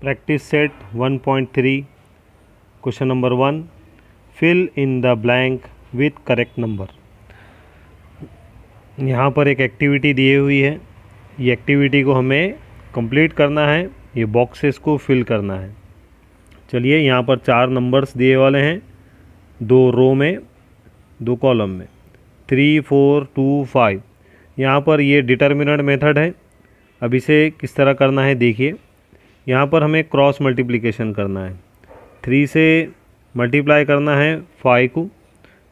Practice set 1.3 question number 1 fill in the blank with correct number. यहाँ पर एक activity दी हुई है, ये एक्टिविटी को हमें कंप्लीट करना है, ये बॉक्सेस को फिल करना है। चलिए, यहाँ पर 4 नंबर्स दिए वाले हैं, 2 रो में 2 कॉलम में, 3, 4, 2, 5। यहाँ पर ये डिटर्मिनेंट मेथड है। अब इसे किस तरह करना है देखिए। यहाँ पर हमें क्रॉस मल्टीप्लिकेशन करना है, 3 से मल्टीप्लाई करना है 5 को,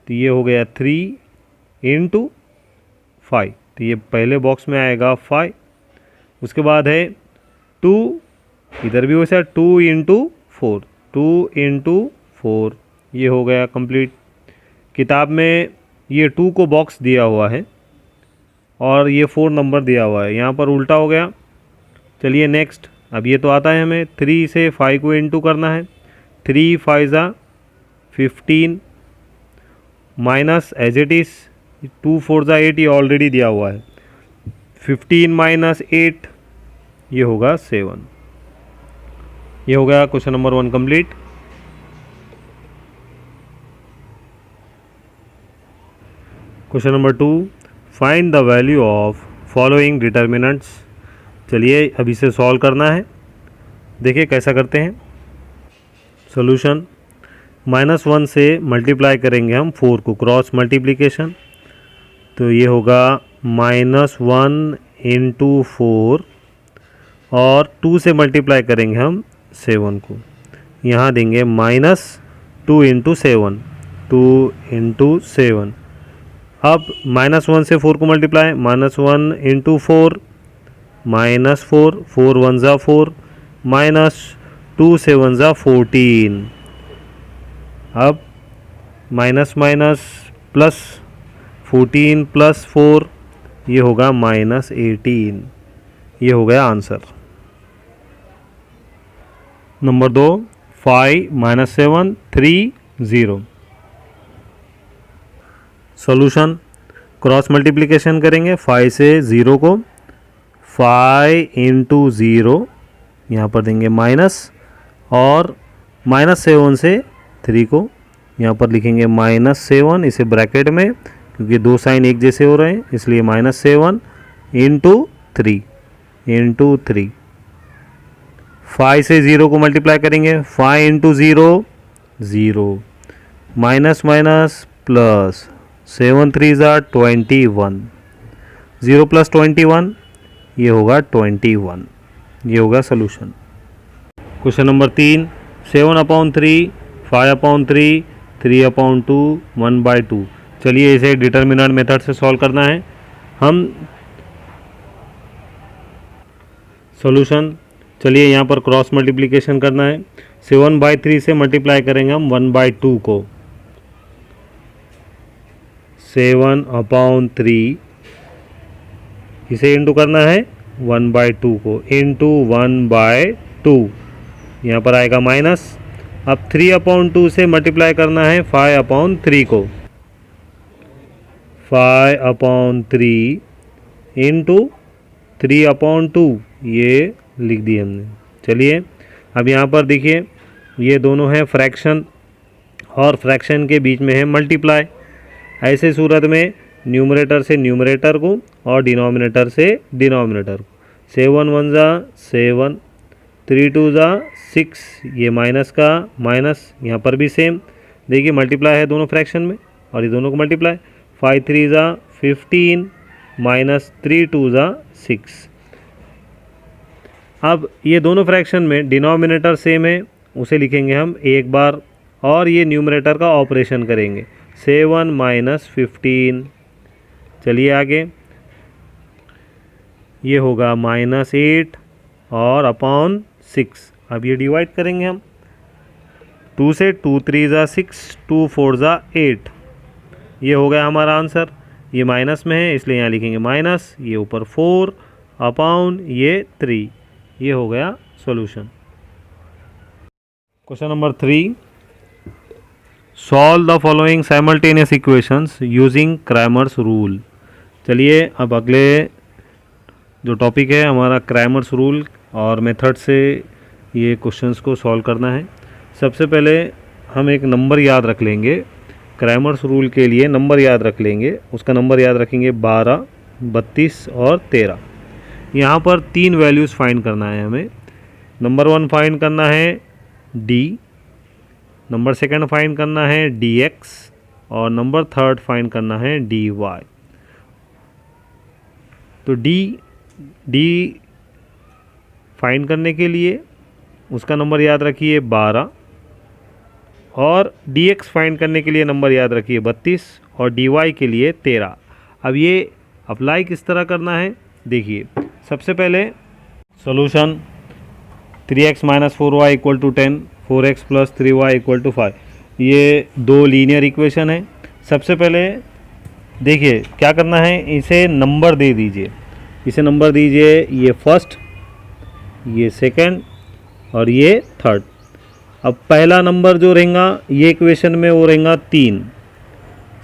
तो ये हो गया 3 इंटू 5, तो ये पहले बॉक्स में आएगा 5। उसके बाद है 2, इधर भी वैसा 2 इंटू 4, 2 इंटू 4, ये हो गया कंप्लीट। किताब में ये 2 को बॉक्स दिया हुआ है और ये 4 नंबर दिया हुआ है, यहाँ पर उल्टा हो गया। चलिए नेक्स्ट, अब ये तो आता है हमें 3 से 5 को इंटू करना है, 3 5 ज़ा 15 माइनस एज इट इज़ 2 4 ज़ा 8, ये ऑलरेडी दिया हुआ है, 15 माइनस 8 ये होगा 7। ये हो गया question number 1 complete. Question number 2, find the value of following determinants. चलिए अब इसे सॉल्व करना है, देखिए कैसा करते हैं। सॉल्यूशन, -1 से मल्टीप्लाई करेंगे हम 4 को, क्रॉस मल्टीप्लिकेशन, तो ये होगा -1 इंटू 4, और 2 से मल्टीप्लाई करेंगे हम 7 को, यहाँ देंगे -2 इंटू 7, 2 इंटू 7। अब -1 से 4 को मल्टीप्लाई, -1 इंटू 4, -4, 4 1 ज़ा 4, -2 7 ज़ा 14। अब माइनस माइनस प्लस, 14 प्लस 4, ये होगा -18। ये हो गया answer. Number 2, 5 -7 3 0। Solution, cross multiplication करेंगे 5 से 0 को, 5 इंटू 0, यहाँ पर देंगे माइनस, और -7 से 3 को यहाँ पर लिखेंगे -7, इसे ब्रैकेट में, क्योंकि 2 साइन एक जैसे हो रहे हैं इसलिए -7 इंटू 3 इंटू 3। 5 से 0 को मल्टीप्लाई करेंगे, 5 इंटू 0 0, माइनस माइनस प्लस, 7 3 ज़ा 21, 0 प्लस 21, ये होगा 21। ये होगा सोल्यूशन। Question number 3, 7/3, 5/3, 3/2, 1/2। चलिए इसे डिटर्मिनेंट मेथड से सॉल्व करना है हम। सॉल्यूशन, चलिए यहाँ पर क्रॉस मल्टीप्लिकेशन करना है, 7/3 से मल्टीप्लाई करेंगे हम 1/2 को, 7/3, इसे इंटू करना है 1/2 को, इंटू 1/2, यहाँ पर आएगा माइनस। अब 3/2 से मल्टीप्लाई करना है 5/3 को, 5/3 इंटू 3/2, ये लिख दिए हमने। चलिए अब यहाँ पर देखिए, ये दोनों हैं फ्रैक्शन, और फ्रैक्शन के बीच में है मल्टीप्लाई। ऐसे सूरत में न्यूमरेटर से न्यूमरेटर को और डिनोमिनेटर से डिनोमिनेटर को, 7 1 ज़ा 7, 3 2 ज़ा 6, ये माइनस का माइनस, यहाँ पर भी सेम, देखिए मल्टीप्लाई है दोनों फ्रैक्शन में, और ये दोनों को मल्टीप्लाई, 5 3 ज़ा 15, -3 2 ज़ा 6। अब ये दोनों फ्रैक्शन में डिनोमिनेटर सेम है, उसे लिखेंगे हम एक बार, और ये न्यूमरेटर का ऑपरेशन करेंगे, 7 -15। चलिए आगे, ये होगा -8 और अपॉन 6। अब ये डिवाइड करेंगे हम, 2 से 2 3 ज़ा 6, 2 4 ज़ा 8, ये हो गया हमारा आंसर। ये माइनस में है इसलिए यहाँ लिखेंगे माइनस, ये ऊपर 4 अपॉन ये 3, ये हो गया solution. Question number 3, solve the following simultaneous equations using Cramer's rule. चलिए अब अगले जो टॉपिक है हमारा क्रैमर्स रूल और मेथड से ये क्वेश्चंस को सॉल्व करना है। सबसे पहले हम एक नंबर याद रख लेंगे, क्रैमर्स रूल के लिए नंबर याद रख लेंगे। उसका नंबर याद रखेंगे 12, 32 और 13। यहाँ पर 3 वैल्यूज़ फाइंड करना है हमें। नंबर 1 फाइंड करना है d, नंबर 2 फाइंड करना है dx और नंबर 3 फाइंड करना है dy। तो d फाइंड करने के लिए उसका नंबर याद रखिए 12 और dx फाइंड करने के लिए नंबर याद रखिए 32 और dy के लिए 13। अब ये अप्लाई किस तरह करना है देखिए। सबसे पहले solution 3x - 4y = 10, 4x + 3y = 5। ये 2 लीनियर इक्वेशन है। सबसे पहले देखिए क्या करना है, इसे नंबर दे दीजिए। इसे नंबर दीजिए, ये फर्स्ट, ये सेकंड और ये थर्ड। अब पहला नंबर जो रहेगा ये इक्वेशन में वो रहेगा 3,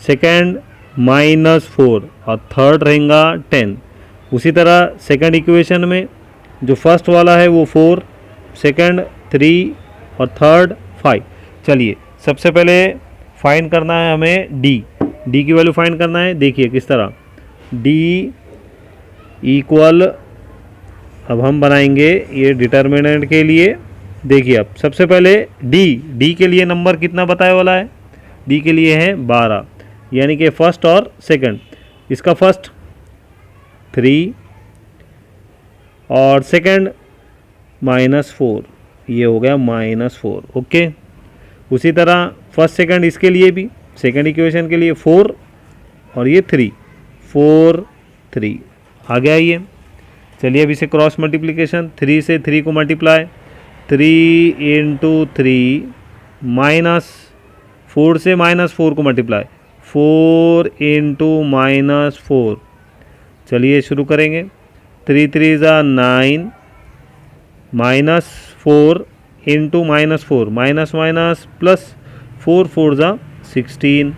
सेकंड -4 और थर्ड रहेगा 10। उसी तरह सेकंड इक्वेशन में जो फर्स्ट वाला है वो 4, सेकंड 3 और थर्ड 5। चलिए सबसे पहले फाइंड करना है हमें डी की वैल्यू फाइंड करना है। देखिए किस तरह d इक्वल, अब हम बनाएंगे ये डिटर्मिनेंट के लिए। देखिए अब सबसे पहले d के लिए नंबर कितना बताया वाला है, d के लिए है 12, यानी कि फर्स्ट और सेकंड। इसका फर्स्ट 3 और सेकंड -4, ये हो गया -4। ओके, उसी तरह फर्स्ट सेकंड इसके लिए भी, सेकंड इक्वेशन के लिए 4 और ये 3, 4 3 आ गया ये। चलिए अब इसे क्रॉस मल्टीप्लिकेशन, 3 से 3 को मल्टीप्लाई, 3 × 3 -4 से -4 को मल्टीप्लाई, 4 × -4। चलिए शुरू करेंगे। 3 3 = 9, -4 × -4, माइनस माइनस प्लस, 4 4 = 16,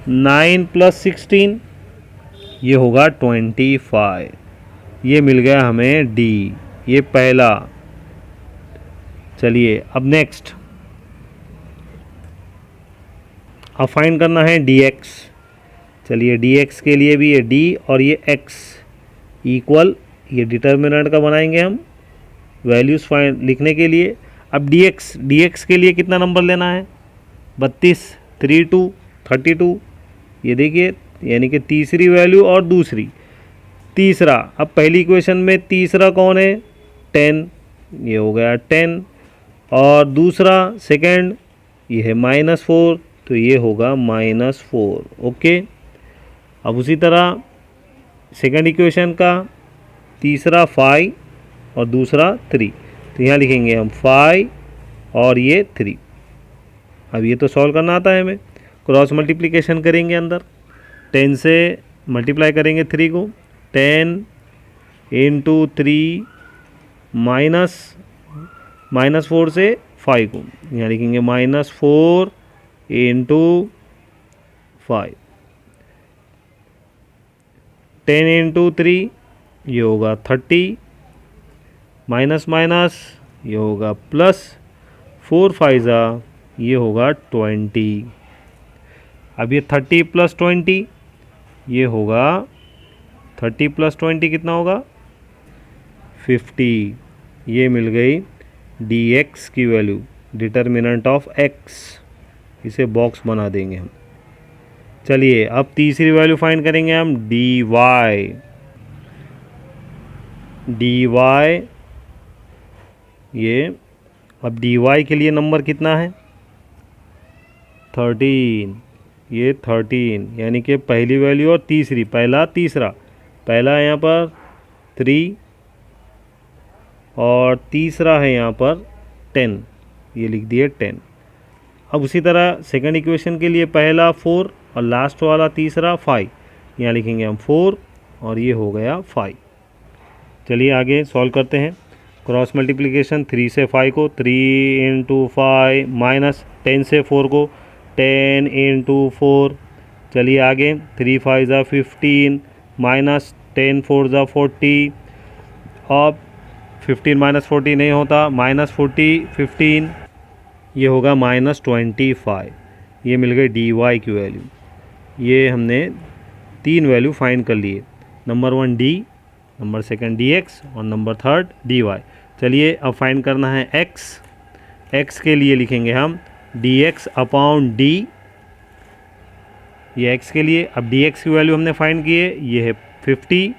9 + 16 ये होगा 25। ये मिल गया हमें d, ये पहला। चलिए अब नेक्स्ट, अब फाइंड करना है dx। चलिए dx के लिए भी ये d और ये x इक्वल, ये डिटर्मिनेंट का बनाएंगे हम वैल्यूज़ फाइंड लिखने के लिए। अब dx के लिए कितना नंबर लेना है, 32, 3 2 32। ये देखिए यानी कि तीसरी वैल्यू और दूसरी, तीसरा। अब पहली इक्वेशन में तीसरा कौन है, 10, ये हो गया 10। और दूसरा सेकंड ये है -4, तो ये होगा -4। ओके, अब उसी तरह सेकंड इक्वेशन का तीसरा 5 और दूसरा 3, तो यहाँ लिखेंगे हम 5 और ये 3। अब ये तो सॉल्व करना आता है हमें। क्रॉस मल्टीप्लिकेशन करेंगे, अंदर 10 से मल्टीप्लाई करेंगे 3 को, 10 × 3 -4 से 5 को, यहाँ लिखेंगे -4 × 5, 10 × 3 ये होगा 30, माइनस माइनस ये होगा प्लस, 4 5 = ये होगा 20। अब ये 30 + 20 ये होगा, 30 + 20 कितना होगा, 50। ये मिल गई dx की वैल्यू, डिटर्मिनेंट ऑफ x। इसे बॉक्स बना देंगे हम। चलिए अब तीसरी वैल्यू फाइंड करेंगे हम dy। ये अब dy के लिए नंबर कितना है, 13। ये 13 यानी कि पहली वैल्यू और तीसरी, पहला तीसरा, पहला यहाँ पर 3 और तीसरा है यहाँ पर 10, ये लिख दिए 10। अब उसी तरह सेकंड इक्वेशन के लिए पहला 4 और लास्ट वाला तीसरा 5, यहाँ लिखेंगे हम 4 और ये हो गया 5। चलिए आगे सॉल्व करते हैं। क्रॉस मल्टीप्लिकेशन, 3 से 5 को 3 × 5 माइनस 10 से 4 को 10 × 4। चलिए आगे, 3 5 = 15 माइनस 10 4 = 40। अब 15 माइनस 40 नहीं होता, -40 15, ये होगा -25। ये मिल गई डी वाई की वैल्यू। ये हमने 3 वैल्यू फाइंड कर लिए, number 1 D, number second D x और नंबर थर्ड डी वाई। चलिए अब फाइंड करना है एक्स। एक्स के लिए लिखेंगे हम डी एक्स अपॉन डी, ये एक्स के लिए। अब डी एक्स की वैल्यू हमने फाइंड की है, ये है 50,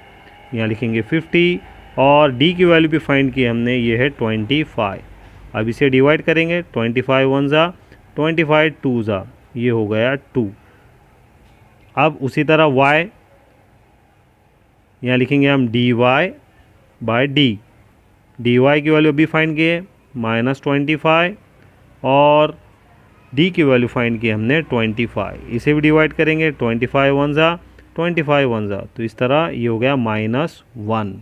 यहाँ लिखेंगे 50, और डी की वैल्यू भी फाइंड की हमने, ये है 25। अब इसे डिवाइड करेंगे, 25 1 ज़ा 25 2 ज़ा, ये हो गया 2। अब उसी तरह y, यहाँ लिखेंगे हम D Y by D Y की वैल्यू अभी फाइंड की है -25, और डी की वैल्यू फाइंड की हमने 25। इसे भी डिवाइड करेंगे, 25 1 ज़ा 25 1 ज़ा, तो इस तरह ये हो गया -1।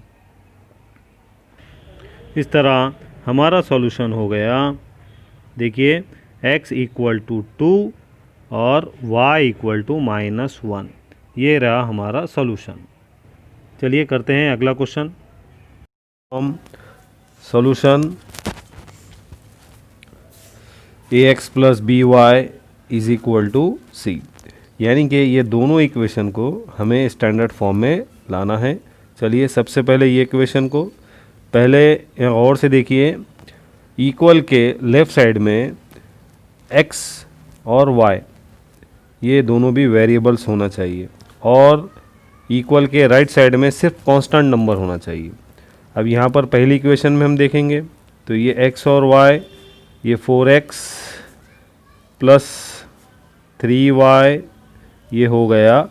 इस तरह हमारा सॉल्यूशन हो गया। देखिए x = 2 और y = -1, ये रहा हमारा सॉल्यूशन। चलिए करते हैं अगला क्वेश्चन। हम सॉल्यूशन ax + by = c, यानी कि ये दोनों इक्वेशन को हमें स्टैंडर्ड फॉर्म में लाना है। चलिए सबसे पहले ये इक्वेशन को पहले और से देखिए, इक्वल के लेफ़्ट साइड में x और y ये दोनों भी वेरिएबल्स होना चाहिए, और इक्वल के राइट साइड में सिर्फ कांस्टेंट नंबर होना चाहिए। अब यहाँ पर पहली इक्वेशन में हम देखेंगे तो ये x और y, ये 4x + 3y, ये हो गया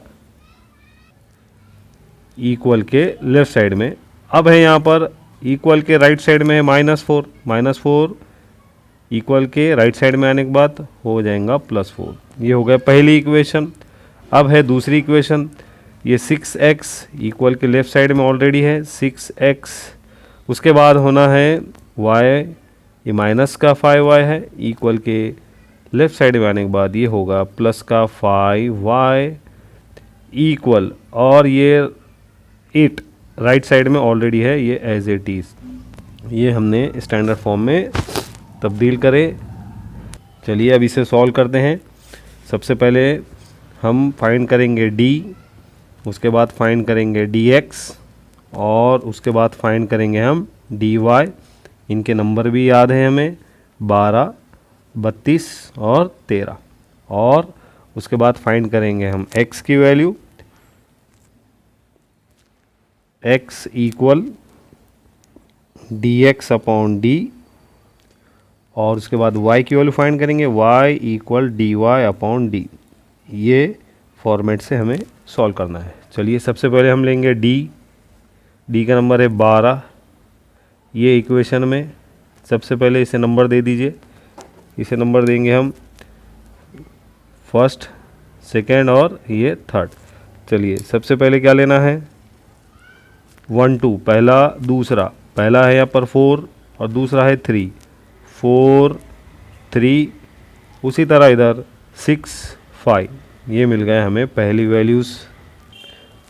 इक्वल के लेफ़्ट साइड में। अब है यहाँ पर इक्वल के राइट साइड में है -4 इक्वल के राइट साइड में आने के बाद हो जाएगा +4, ये हो गया पहली इक्वेशन। अब है दूसरी इक्वेशन, ये 6x इक्वल के लेफ़्ट साइड में ऑलरेडी है 6x, उसके बाद होना है y, ये -5y है, इक्वल के लेफ़्ट साइड में आने के बाद ये होगा +5y इक्वल, और ये 8 राइट साइड में ऑलरेडी है, ये एज इट इज़, ये हमने स्टैंडर्ड फॉर्म में तब्दील करे। चलिए अब इसे सॉल्व करते हैं। सबसे पहले हम फाइंड करेंगे d, उसके बाद फाइंड करेंगे dx, और उसके बाद फाइंड करेंगे हम dy। इनके नंबर भी याद है हमें, 12 32 और 13, और उसके बाद फाइंड करेंगे हम x की value, x = dx upon d, और उसके बाद y की वैल्यू फाइंड करेंगे, y = dy अपॉन d। ये फॉर्मेट से हमें सॉल्व करना है। चलिए सबसे पहले हम लेंगे d का नंबर है 12, ये इक्वेशन में सबसे पहले इसे नंबर दे दीजिए। इसे नंबर देंगे हम फर्स्ट, सेकेंड और ये थर्ड। चलिए सबसे पहले क्या लेना है, 1 2, पहला दूसरा, पहला है यहाँ पर 4 और दूसरा है 3, 4 3, उसी तरह इधर 6 5, ये मिल गए हमें पहली वैल्यूज़।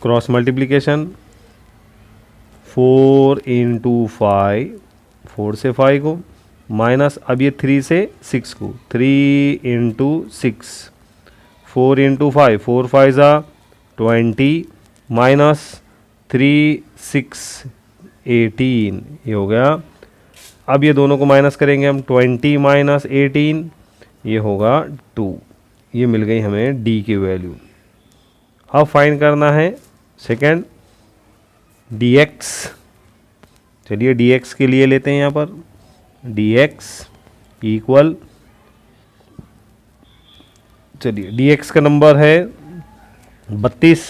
क्रॉस मल्टीप्लिकेशन 4 × 5, 4 से 5 को, माइनस अब ये 3 से 6 को, 3 × 6, 4 × 5, 4 5 ज़ा 20, माइनस 3 6 18, ये हो गया। अब ये दोनों को माइनस करेंगे हम, 20 - 18, ये होगा 2, ये मिल गई हमें d की वैल्यू। अब फाइंड करना है सेकंड dx। चलिए dx के लिए लेते हैं यहाँ पर, dx = चलिए dx का नंबर है 32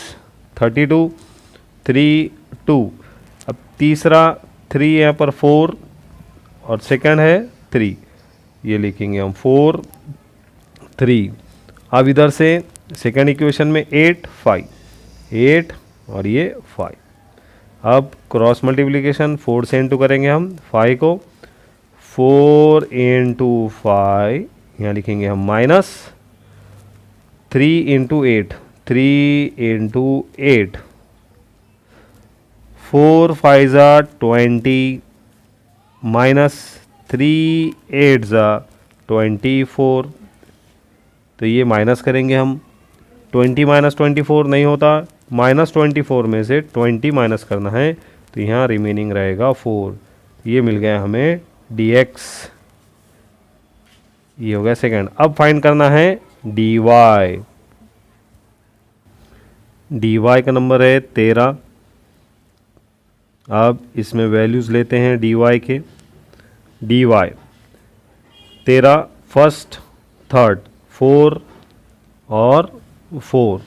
32 3 2। अब तीसरा 3 यहाँ पर 4 और सेकंड है 3, ये लिखेंगे हम 4 3। अब इधर से सेकंड इक्वेशन में 8 5, 8 और ये 5। अब क्रॉस मल्टीप्लिकेशन 4 से इंटू करेंगे हम 5 को, 4 × 5, यहाँ लिखेंगे हम माइनस 3 × 8, 3 × 8, 4 5 ज़ा 20, -3 8 24, तो ये माइनस करेंगे हम। 20 - 24 नहीं होता, -24 में से 20 माइनस करना है, तो यहाँ रिमेनिंग रहेगा 4। ये मिल गया हमें dx, ये हो गया सेकंड। अब फाइंड करना है dy। dy का नंबर है 13। अब इसमें वैल्यूज़ लेते हैं dy के। dy 13 फर्स्ट थर्ड 4 और 4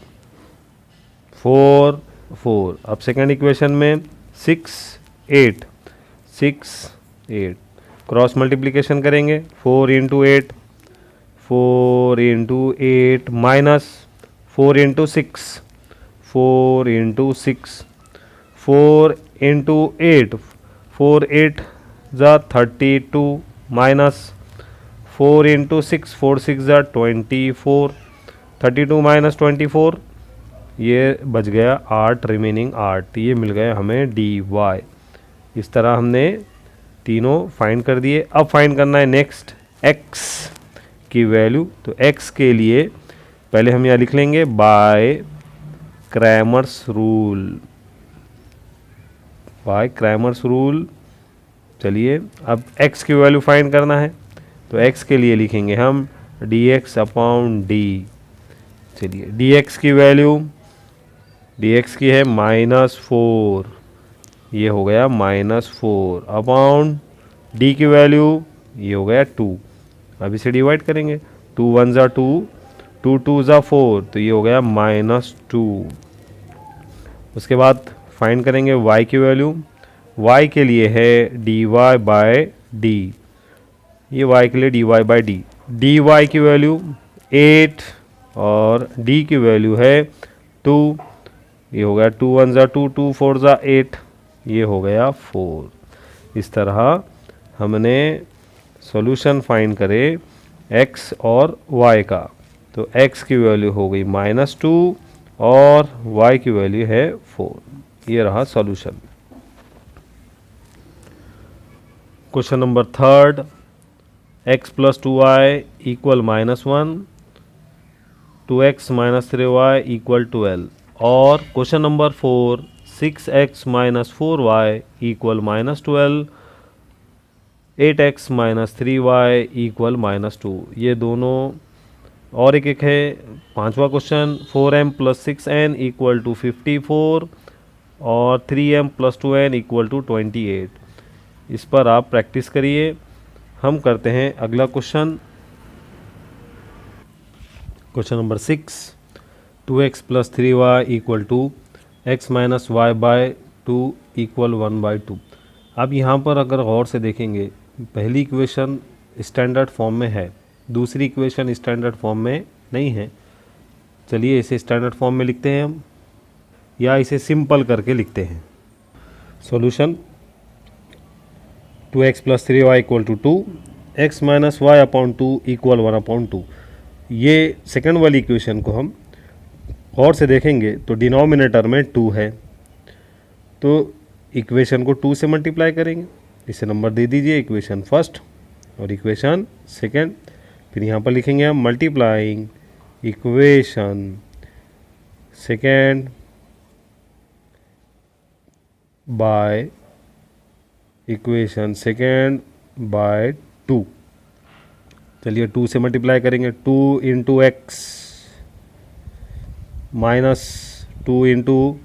4 4। अब सेकंड इक्वेशन में 6 8 6 8, क्रॉस मल्टीप्लिकेशन करेंगे। 4 × 8 4 × 8 माइनस 4 × 6 4 × 6 4 × 8 4 8 32 माइनस 4 × 6 4 6 24, 32 माइनस 24, ये बच गया 8, रिमेनिंग 8। ये मिल गया हमें dy। इस तरह हमने तीनों फाइंड कर दिए। अब फाइंड करना है नेक्स्ट x की वैल्यू। तो x के लिए पहले हम यहाँ लिख लेंगे by Cramer's rule. By Cramer's rule. चलिए अब x की वैल्यू फाइंड करना है, तो x के लिए लिखेंगे हम dx/d। चलिए dx की वैल्यू, dx की है -4, ये हो गया -4 अपॉन d की वैल्यू, ये हो गया 2। अब इसे डिवाइड करेंगे। 2 1 = 2, 2 2 = 4, तो ये हो गया -2। उसके बाद फाइंड करेंगे y की वैल्यू। y के लिए है dy/d, ये y के लिए dy/d। dy की वैल्यू 8 और d की वैल्यू है 2, ये हो गया 2 1 = 2, 2 4 = 8, ये हो गया 4। इस तरह हमने सॉल्यूशन फाइंड करे x और y का। तो x की वैल्यू हो गई -2 और y की वैल्यू है 4। ये रहा solution. Question number third, x + 2y = -1, 2x - 3y = 12। और question number 4, 6x - 4y = -12, 8x - 3y = -2। ये दोनों और एक है। पांचवा क्वेश्चन, 4m + 6n = 54 और 3m + 2n = 28। इस पर आप प्रैक्टिस करिए। हम करते हैं अगला question. Question number 6, 2x + 3y = x - y/2 = 1/2। अब यहाँ पर अगर गौर से देखेंगे, पहली इक्वेशन स्टैंडर्ड फॉर्म में है, दूसरी इक्वेशन स्टैंडर्ड फॉर्म में नहीं है। चलिए इसे स्टैंडर्ड फॉर्म में लिखते हैं हम, या इसे सिंपल करके लिखते हैं। Solution, 2x + 3y = 2, x - y/2 = 1/2। ये सेकंड वाली इक्वेशन को हम और से देखेंगे तो डिनोमिनेटर में 2 है, तो इक्वेशन को 2 से मल्टीप्लाई करेंगे। इसे नंबर दे दीजिए, इक्वेशन फर्स्ट और इक्वेशन सेकंड। फिर यहाँ पर लिखेंगे हम multiplying equation second by equation second by 2। चलिए 2 से मल्टीप्लाई करेंगे। 2 × x माइनस 2 ×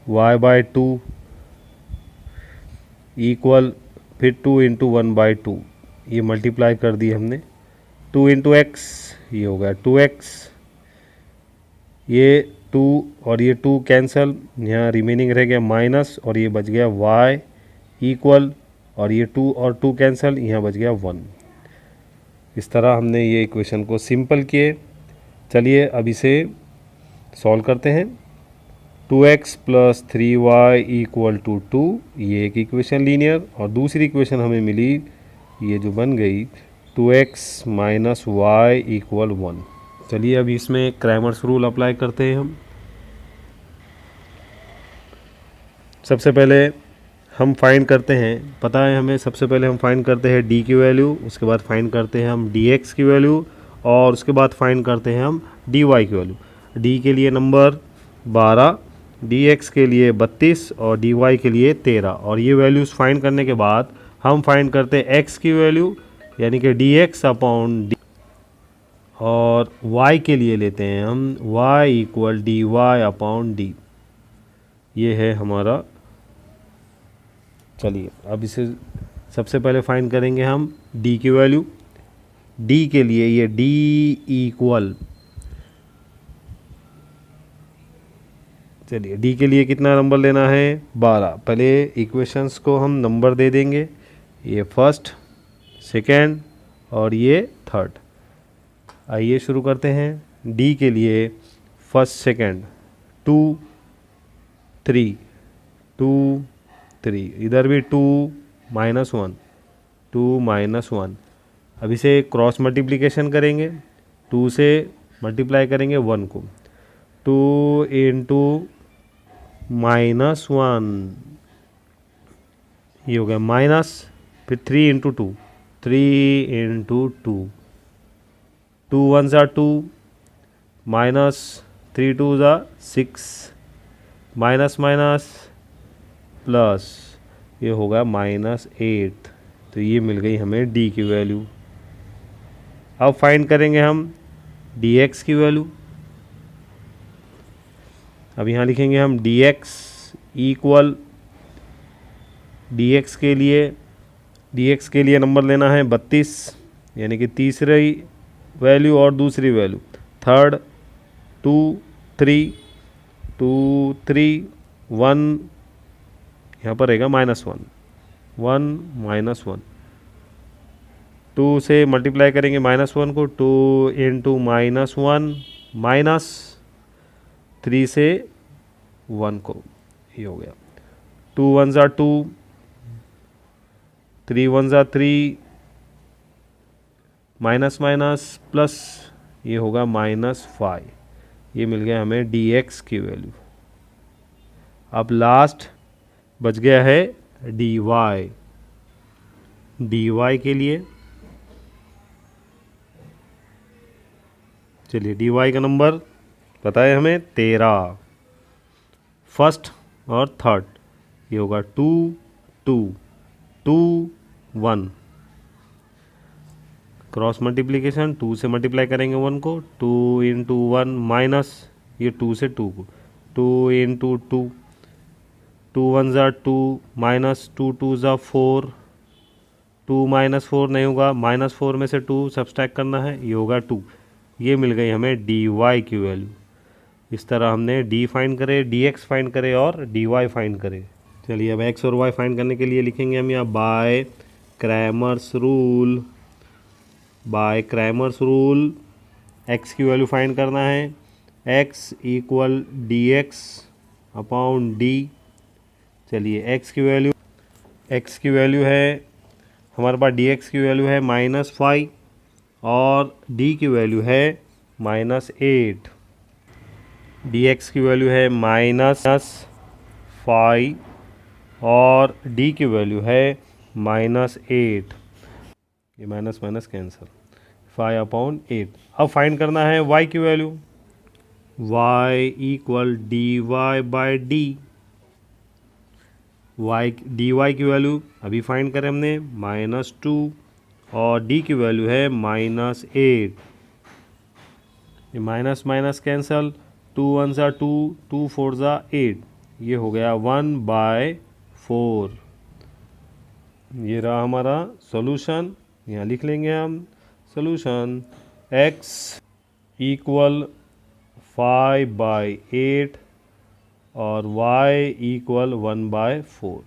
y/2 इक्वल, फिर 2 × 1/2, ये मल्टीप्लाई कर दी हमने। 2 × x, ये हो गया 2x, ये 2 और ये 2 कैंसल, यहाँ रिमेनिंग रह गया माइनस, और ये बच गया y इक्वल, और ये 2 और 2 कैंसल, यहाँ बच गया 1। इस तरह हमने ये इक्वेशन को सिंपल किए। चलिए अब इसे सॉल्व करते हैं। 2x + 3y = 2, ये एक इक्वेशन लीनियर, और दूसरी इक्वेशन हमें मिली, ये जो बन गई 2x - y = 1। चलिए अब इसमें क्रैमर्स रूल अप्लाई करते हैं हम। सबसे पहले हम फाइंड करते हैं, पता है हमें, सबसे पहले हम फाइंड करते हैं डी की वैल्यू, उसके बाद फाइंड करते हैं हम डी एक्स की वैल्यू, और उसके बाद फाइंड करते हैं हम डी वाई की वैल्यू। डी के लिए नंबर 12, डी एक्स के लिए 32 और डी वाई के लिए 13। और ये वैल्यूज़ फाइंड करने के बाद हम फाइंड करते हैं एक्स की वैल्यू, यानी कि डी एक्स अपॉन डी, और y के लिए लेते हैं हम y equal D Y upon D. ये है हमारा। चलिए अब इसे सबसे पहले फाइंड करेंगे हम d की वैल्यू। d के लिए ये d इक्वल, चलिए d के लिए कितना नंबर लेना है, 12। पहले इक्वेशंस को हम नंबर दे देंगे, ये फर्स्ट, सेकेंड और ये थर्ड। आइए शुरू करते हैं। d के लिए फर्स्ट सेकेंड 2 3 2 3, इधर भी 2 -1 2 -1। अब इसे क्रॉस मल्टीप्लिकेशन करेंगे, 2 से मल्टीप्लाई करेंगे 1 को, 2 इंटू -1, ये हो गया माइनस, फिर 3 इंटू 2, 3 इंटू 2, 2 1 ज़ा 2, माइनस 3 2 ज़ा 6, माइनस माइनस प्लस, ये होगा -8। तो ये मिल गई हमें d की वैल्यू। अब फाइंड करेंगे हम dx की वैल्यू। अब यहाँ लिखेंगे हम dx इक्वल, dx के लिए नंबर लेना है 32, यानी कि तीसरी वैल्यू और दूसरी वैल्यू, थर्ड 2 3 2 3 1, यहाँ पर रहेगा -1 1 -1। 2 से मल्टीप्लाई करेंगे -1 को, 2 इंटू -1 माइनस 3 से 1 को, ये हो गया 2 1 ज़ा 2, 3 1 ज़ा 3, माइनस माइनस प्लस, ये होगा -5। ये मिल गया हमें dx की वैल्यू। अब लास्ट बच गया है dy। dy के लिए, चलिए dy का नंबर पता है हमें 13, फर्स्ट और थर्ड, ये होगा 2 2 2 1, क्रॉस मल्टीप्लिकेशन, 2 से मल्टीप्लाई करेंगे 1 को, 2 इंटू 1 माइनस, ये 2 से 2 को, 2 इंटू 2, 2 1 ज़ा 2, माइनस 2 2 ज़ा 4, 2 -4 नहीं होगा, -4 में से 2 सब्सट्रैक्ट करना है, ये होगा 2। ये मिल गई हमें dy की वैल्यू। इस तरह हमने d फाइंड करे, dx फाइंड करे और dy फाइंड करे। चलिए अब x और y फाइंड करने के लिए लिखेंगे हम यहाँ by Cramer's rule. By Cramer's rule x की वैल्यू फाइंड करना है, x equal dx upon d। चलिए x की वैल्यू है हमारे पास, dx की वैल्यू है -5 और d की वैल्यू है -8। dx की वैल्यू है -5 और d की वैल्यू है -8। ये माइनस माइनस कैंसिल, 5/8। अब फाइंड करना है y की value, y equal dy by D. dy की वैल्यू अभी फाइंड करें हमने -2 और d की वैल्यू है -8। ये माइनस माइनस कैंसल, 2 1 ज़ा 2, 2 4 ज़ा 8, ये हो गया 1/4। ये रहा हमारा सॉल्यूशन। यहाँ लिख लेंगे हम सॉल्यूशन, x इक्वल 5/8 और y इक्वल 1/4।